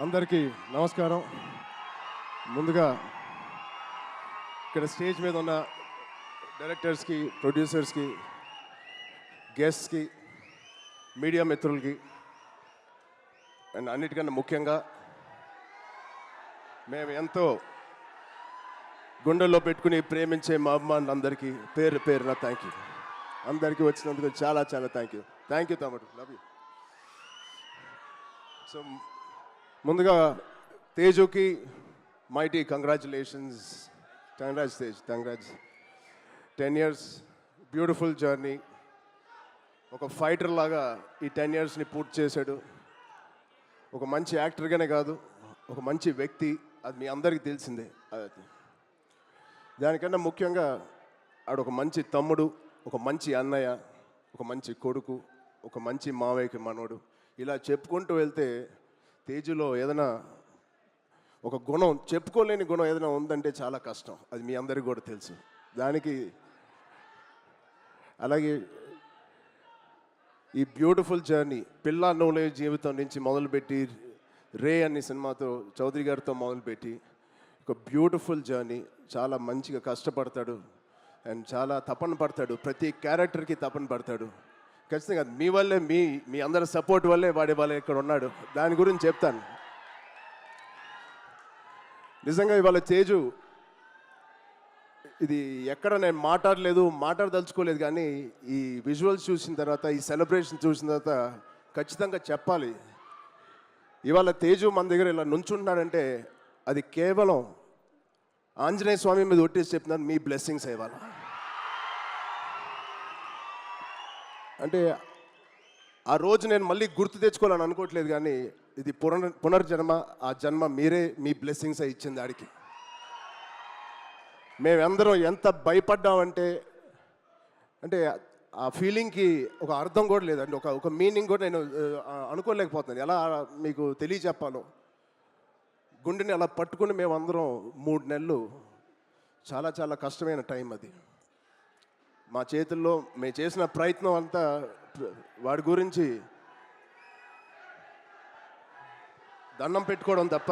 అందరికీ నమస్కారం. ముందుగా ఇక్కడ స్టేజ్ మీద ఉన్న డైరెక్టర్స్కి, ప్రొడ్యూసర్స్కి, గెస్ట్స్కి, మీడియా మిత్రులకి అండ్ అన్నిటికన్నా ముఖ్యంగా మేము ఎంతో గుండెల్లో పెట్టుకుని ప్రేమించే మా అభిమానులందరికీ పేరు పేరున థ్యాంక్ యూ. అందరికీ వచ్చినందుకు చాలా చాలా థ్యాంక్ యూ తమ్ముడు, లవ్ యూ. సో ముందుగా తేజుకి mighty congratulations. Tej, congrats. 10 years beautiful journey. ఒక ఫైటర్ లాగా ఈ 10 yearsని పూర్తి చేశాడు. ఒక మంచి యాక్టర్గానే కాదు, ఒక మంచి వ్యక్తి, అది మీ అందరికీ తెలిసిందే. దానికన్నా ముఖ్యంగా ఆడు ఒక మంచి తమ్ముడు, ఒక మంచి అన్నయ్య, ఒక మంచి కొడుకు, ఒక మంచి మావయ్యకి మనోడు. ఇలా చెప్పుకుంటూ వెళ్తే తేజులో ఏదైనా ఒక గుణం, చెప్పుకోలేని గుణం ఏదైనా ఉందంటే చాలా కష్టం. అది మీ అందరికీ కూడా తెలుసు. దానికి అలాగే ఈ బ్యూటిఫుల్ జర్నీ పిల్ల నోలే జీవితం నుంచి మొదలుపెట్టి రే అనే సినిమాతో చౌదరి గారితో మొదలుపెట్టి ఒక బ్యూటిఫుల్ జర్నీ. చాలా మంచిగా కష్టపడతాడు అండ్ చాలా తపన పడతాడు. ప్రతి క్యారెక్టర్కి తపన పడతాడు. ఖచ్చితంగా మీ వల్లే, మీ అందరి సపోర్ట్ వల్లే వాడే వాళ్ళే ఇక్కడ ఉన్నాడు. దాని గురించి చెప్తాను. నిజంగా ఇవాళ తేజు ఇది ఎక్కడ నేను మాట్లాడదలుచుకోలేదు, కానీ ఈ విజువల్స్ చూసిన తర్వాత, ఈ సెలబ్రేషన్ చూసిన తర్వాత ఖచ్చితంగా చెప్పాలి. ఇవాళ తేజు మన దగ్గర ఇలా నుంచుంటున్నాడంటే అది కేవలం ఆంజనేయ స్వామి మీద ఒట్టేసి చెప్తున్నాను, మీ బ్లెస్సింగ్స్ ఇవాళ. అంటే ఆ రోజు నేను మళ్ళీ గుర్తు తెచ్చుకోవాలని అనుకోవట్లేదు, కానీ ఇది పునర్జన్మ. ఆ జన్మ మీరే, మీ బ్లెస్సింగ్స్ ఇచ్చింది ఆడికి. మేమందరం ఎంత భయపడ్డామంటే, అంటే ఆ ఫీలింగ్కి ఒక అర్థం కూడా లేదండి, ఒక మీనింగ్ కూడా నేను అనుకోలేకపోతున్నాను. ఎలా మీకు తెలియచెప్పాలో. గుండెని అలా పట్టుకుని మేమందరం 3 నెలలు చాలా చాలా కష్టమైన టైం అది. మా చేతుల్లో మేము చేసిన ప్రయత్నం అంతా వాడి గురించి దండం పెట్టుకోవడం తప్ప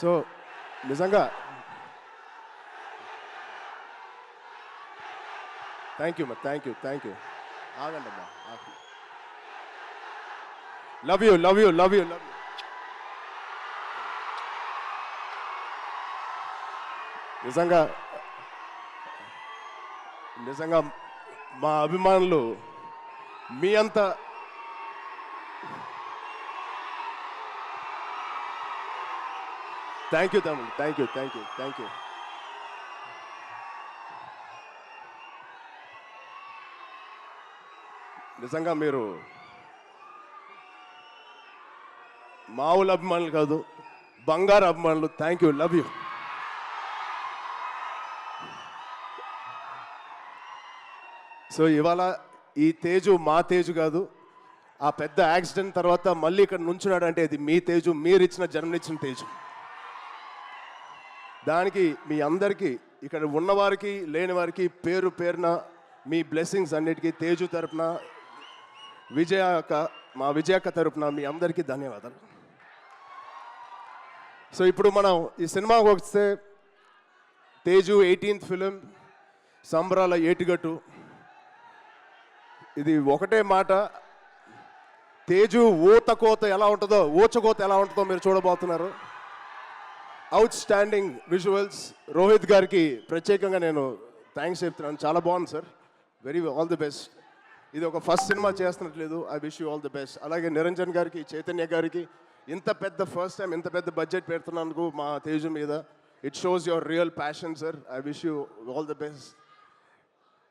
సో నిజంగా థ్యాంక్ యూ. ఆగండి అమ్మా. Love you. నిజంగా మా అభిమానులు మీ అంత థ్యాంక్ యూ తమ్ముడు, థ్యాంక్ యూ. నిజంగా మీరు మామూలు అభిమానులు కాదు, బంగారు అభిమానులు. Thank you, love you. So ఇవాళ ఈ తేజు మా తేజు కాదు. ఆ పెద్ద యాక్సిడెంట్ తర్వాత మళ్ళీ ఇక్కడ నుంచున్నాడు అంటే ఇది మీ తేజు, మీరు జన్మనిచ్చిన తేజు. దానికి మీ అందరికీ, ఇక్కడ ఉన్నవారికి లేని వారికి పేరు పేరున మీ బ్లెస్సింగ్స్ అన్నిటికీ తేజు తరపున, మా విజయక్క తరపున మీ అందరికీ ధన్యవాదాలు. సో ఇప్పుడు మనం ఈ సినిమాకి వస్తే తేజు 18th ఫిలిం, సంబరాల ఏటిగట్టు. ఇది ఒకటే మాట, తేజు ఊచకోత ఎలా ఉంటుందో మీరు చూడబోతున్నారు. Out standing visuals. రోహిత్ గారికి ప్రత్యేకంగా నేను థ్యాంక్స్ చెప్తున్నాను. చాలా బాగుంది సార్, ఆల్ ది బెస్ట్. ఇది ఒక ఫస్ట్ సినిమా చేస్తున్నట్లేదు. I wish you all the best. అలాగే నిరంజన్ గారికి, చైతన్య గారికి ఇంత పెద్ద ఫస్ట్ టైం ఇంత పెద్ద బడ్జెట్ పెడుతున్నందుకు మా తేజు మీద it shows your real passion sir. I wish you all the best.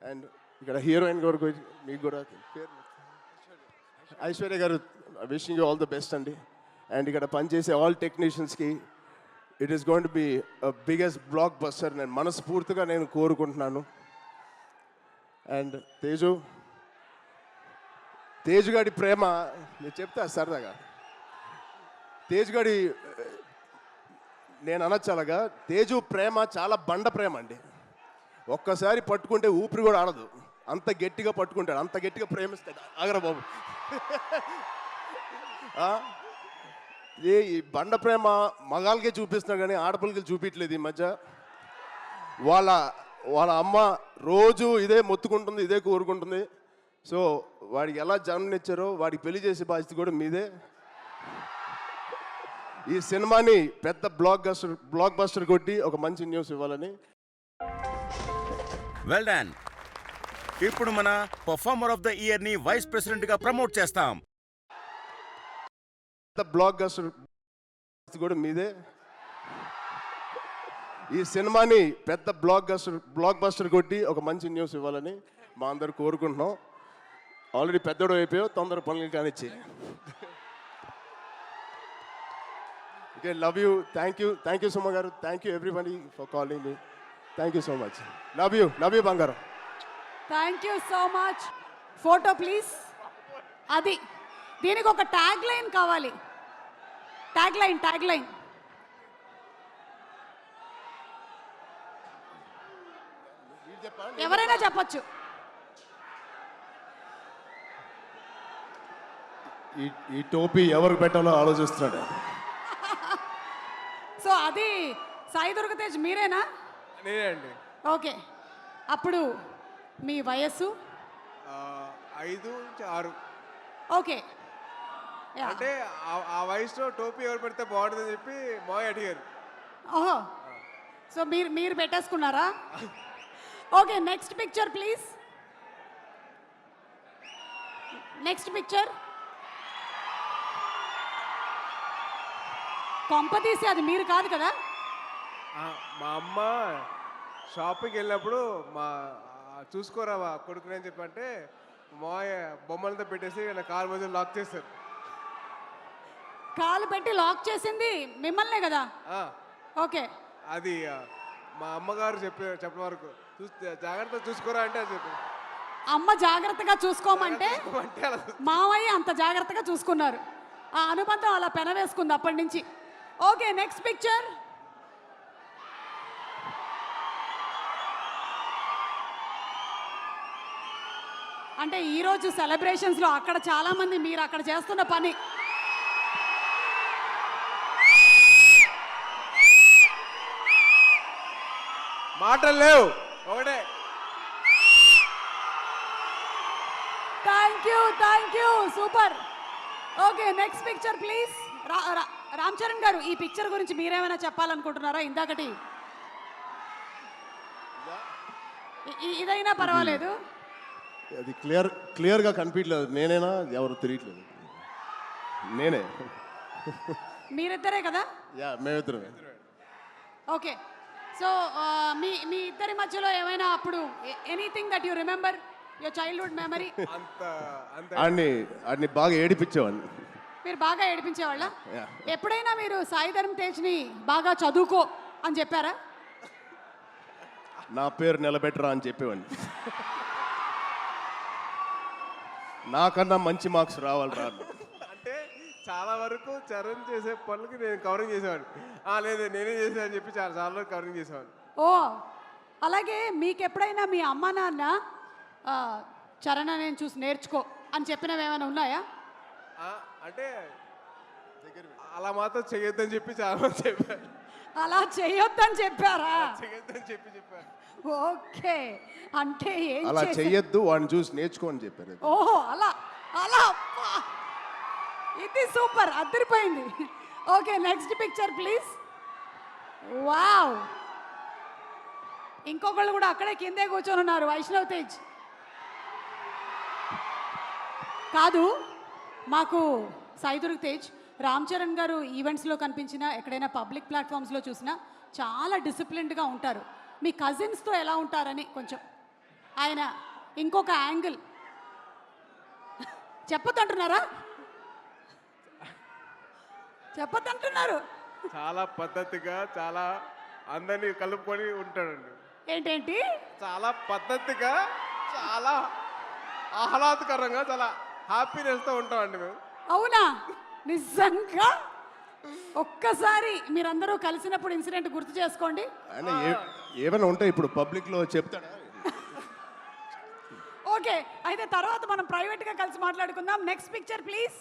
And ఇక్కడ హీరోయిన్ గారు మీకు కూడా ఐశ్వర్య గారు, wishing you all the best అండి. అండ్ ఇక్కడ పనిచేసే ఆల్ టెక్నీషియన్స్కి it is going to be biggest blockbuster నేను మనస్ఫూర్తిగా కోరుకుంటున్నాను. అండ్ తేజు గారి ప్రేమ నేను చెప్తా సరదాగా. తేజు గారి నేను అనొచ్చు అలాగా, తేజు ప్రేమ చాలా బండ ప్రేమ అండి. ఒక్కసారి పట్టుకుంటే ఊపిరి కూడా ఆడదు. అంత గట్టిగా పట్టుకుంటాడు, అంత గట్టిగా ప్రేమిస్తాడు. ఆగరా బాబు. ఆ? ఈ బండ ప్రేమ మగాళ్ళకే చూపిస్తున్నాడు కానీ ఆడపిల్లకి చూపించలేదు ఈ మధ్య. వాళ్ళ వాళ్ళ అమ్మ రోజు ఇదే మొత్తుకుంటుంది, ఇదే కోరుకుంటుంది. సో వాడికి ఎలా జన్మనిచ్చారో వాడికి పెళ్లి చేసే బాధ్యత కూడా మీదే. ఈ సినిమాని పెద్ద బ్లాక్ బస్టర్ కొట్టి ఒక మంచి న్యూస్ ఇవ్వాలని. Well done. ఇప్పుడు మన పర్ఫార్మర్ ఆఫ్ ద ఇయర్ ని వైస్ ప్రెసిడెంట్ గా ప్రమోట్ చేస్తాం. పెద్ద బ్లాక్ బస్టర్ కూడా మీదే. ఈ సినిమాని పెద్ద బ్లాక్ బస్టర్ కొట్టి ఒక మంచి న్యూస్ ఇవ్వాలని మా అందరు కోరుకుంటున్నాం. ఆల్రెడీ పెద్దోడు అయిపోయావు, తొందర పనులు కానిచ్చి. Okay, love you. Thank you Suma గారు. Thank you everybody for calling me. Thank you so much. Love you బంగారం. Thank you so much. Photo please. అది దీనికి ఒక ట్యాగ్ లైన్ కావాలి. ట్యాగ్ లైన్ ఎవరైనా చెప్పొచ్చు. ఈ టోపీ ఎవరికి పెట్టాలో ఆలోచిస్తున్నాడు. సో అది సాయి దుర్గ తేజ్ మీరేనా? నేనే అండి. ఓకే, అప్పుడు మీ వయస్సు 5 నుంచి 6. ఓకే, అంటే ఆ వయసులో టోపీ ఎవరు పెడితే బాగుంటుందని చెప్పి మాయ అడిగారు. ఓహో, సో మీరు పెట్టేసుకున్నారా? Okay, next picture please. Next picture. కొంపతీసి అది మీరు కాదు కదా? మా అమ్మ షాపింగ్కి వెళ్ళినప్పుడు చూసుకోరా కొడుకుని అని చెప్పంటే మాయ బొమ్మలతో పెట్టేసి నా కాలు మధ్య లాక్ చేస్తారు. కాలు పెట్టి లాక్ చేసింది మిమ్మల్నే కదా? ఓకే, అది మా అమ్మగారు చెప్పిన వరకు జాగ్రత్తగా చూసుకోరా అంటే అది చెప్పి అమ్మ జాగ్రత్తగా చూసుకోమంటే మావయ్య అంత జాగ్రత్తగా చూసుకున్నారు. ఆ అనుబంధం అలా పెనవేసుకుంది అప్పటి నుంచి. Okay, next picture. అంటే ఈరోజు సెలబ్రేషన్స్లో అక్కడ చాలామంది మీరు అక్కడ చేస్తున్న పని మాటలు లేవు ఒకటే. Thank you super. Okay, next picture please. Ram Charan గారు, ఈ పిక్చర్ గురించి మీరేమైనా చెప్పాలనుకుంటున్నారా? ఇందాకటి ఇదైనా పర్వాలేదు. అది క్లియర్గా కనిపించలేదు. నేనేనా ఎవరు తెలియట్లేదు. నేనే. మీరిద్దరే కదా? యా, మేమిద్దరమే. ఓకే, సో మీ ఇద్దరి మధ్యలో ఏమైనా అప్పుడు anything that you remember your childhood memory? ఆడిని బాగా ఏడిపించేవాడిని. మీరు బాగా ఏడిపించేవాళ్ళ? ఎప్పుడైనా మీరు సాయి ధరమ్ తేజ్ని బాగా చదువుకో అని చెప్పారా? నా పేరు నిలబెట్టరా అని చెప్పేవాడిని. నాకన్నా మంచి మార్క్స్ రావాలి రా. అంటే చాలా వరకు చరణ్ చేసే పనులకి నేను కవరింగ్ చేసేవాడిని. లేదు నేనే చేసా అని చెప్పి చాలా వరకు కవరింగ్ చేసేవాడిని. ఓ, అలాగే మీకు ఎప్పుడైనా మీ అమ్మ నాన్న చరణ్ నేను చూసి నేర్చుకో అని చెప్పినవి ఏమైనా ఉన్నాయా? అంటే అలా మాత్రం చేయొద్దని చెప్పి చాలా మంది చెప్పారు. అలా చేయొద్దని చెప్పారా? చేయొద్దని చెప్పారు. ఓకే, అంటే అలా చెయ్యొద్దు, వాడిని చూసి నేర్చుకో అని చెప్పారు. ఓహో, అలా అబ్బా, ఇది సూపర్, అదిరిపోయింది. Okay, next picture please. Wow, ఇంకొకళ్ళు కూడా అక్కడే కిందే కూర్చొని ఉన్నారు. వైష్ణవ్ తేజ్ కాదు, మాకు సాయి దుర్గ తేజ్. రామ్ చరణ్ గారు ఈవెంట్స్లో కనిపించినా, ఎక్కడైనా పబ్లిక్ ప్లాట్ఫామ్స్లో చూసినా చాలా డిసిప్లిన్డ్గా ఉంటారు. మీ కజిన్స్తో ఎలా ఉంటారని కొంచెం ఆయన ఇంకొక యాంగిల్ చెప్పొద్దంటున్నారా? చెప్పొద్దంటున్నారు. చాలా పద్ధతిగా, చాలా అందరినీ కలుపుకొని ఉంటాడండి. ఏంటేంటి? చాలా పద్ధతిగా, చాలా ఆహ్లాదకరంగా, చాలా హ్యాపీనెస్తో ఉంటామండి మేము. అవునా? నిజంగా ఒక్కసారి మీరందరూ కలిసినప్పుడు ఇన్సిడెంట్ గుర్తు చేసుకోండి. ఏమైనా ఉంటే ఇప్పుడు పబ్లిక్లో చెప్తాడా? ఓకే అయితే తర్వాత మనం ప్రైవేట్గా కలిసి మాట్లాడుకుందాం. Next picture please.